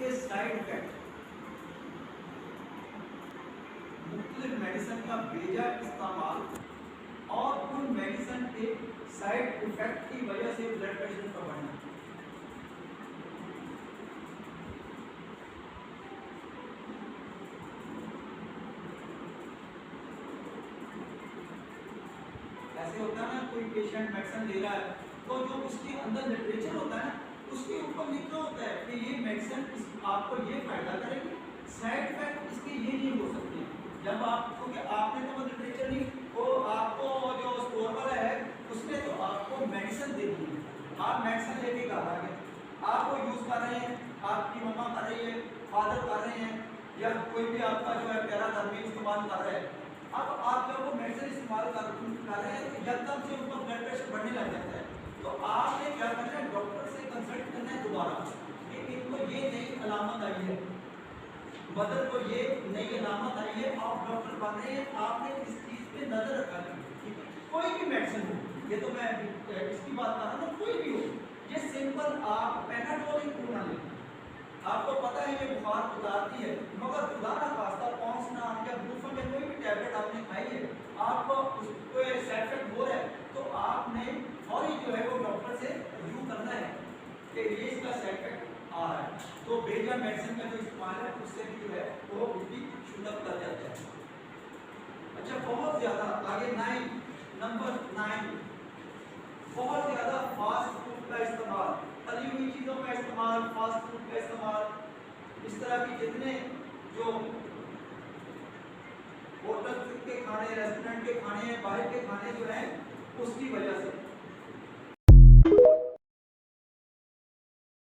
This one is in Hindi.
के साइड इफेक्ट, मुख्तलिफ मेडिसिन का बेजा इस्तेमाल और उन मेडिसिन के साइड इफेक्ट की वजह से ब्लड प्रेशर का बढ़ना। ऐसे होता है ना, कोई पेशेंट मेडिसिन ले रहा है तो जो उसके अंदर लिटरेचर होता है उसके ऊपर लिखा होता है कि ये मेडिसिन आपको ये फायदा करेगी, साइड इफेक्ट इसके ये नहीं हो सकते हैं। जब आप, क्योंकि आपने तो लिटरेचर नहीं, वो आपको जो स्टोर वाला है उसने तो आपको मेडिसिन दे दी है, आप मेडिसिन लेके घर आ गए, आप वो यूज कर रहे हैं, आपकी मम्मा कर रही है, फादर कर रहे हैं, या कोई भी आपका जो है पैराथर्मी इस्तेमाल कर रहा है। अब आप जब वो मेडिसिन इस्तेमाल कर रहे हैं तो एकदम से उनका ब्लड प्रेशर बढ़ने लग जाता है, तो आपने क्या करना है, डॉक्टर से कंसल्ट करना है दोबारा कि इनको ये नई अलामत आई है, मदर को ये नई अलामत आई है, आप डॉक्टर बन रहे हैं, आपने इस चीज पे नजर रखा है। कोई भी मेडिसिन हो, ये तो मैं इसकी बात कर रहा हूँ, कोई भी हो, ये सिंपल आप पेनाडोल ही क्यों ना लें, आपको पता है ये बुखार उतारती है, मगर खुदा ना खास्ता पॉन्स नाम या ब्रूफन या कोई भी टैबलेट आपने खाई है, आपको उसको साइड इफेक्ट हो रहा है, तो आपने फौरी जो है वो डॉक्टर से रिव्यू करना है कि ये इसका साइड इफेक्ट आ रहा है। तो बेजा मेडिसिन का जो इस्तेमाल है उससे भी जो है वो उसकी शुद्धता कर जाता है। अच्छा, बहुत ज्यादा आगे 9, नंबर 9, बहुत ज्यादा फास्ट फूड का इस्तेमाल, तली हुई चीजों का इस्तेमाल, फास्ट फूड का इस्तेमाल, इस तरह की जितने जो होटल के खाने, रेस्टोरेंट के खाने, बाहर के खाने जो हैं उसकी वजह से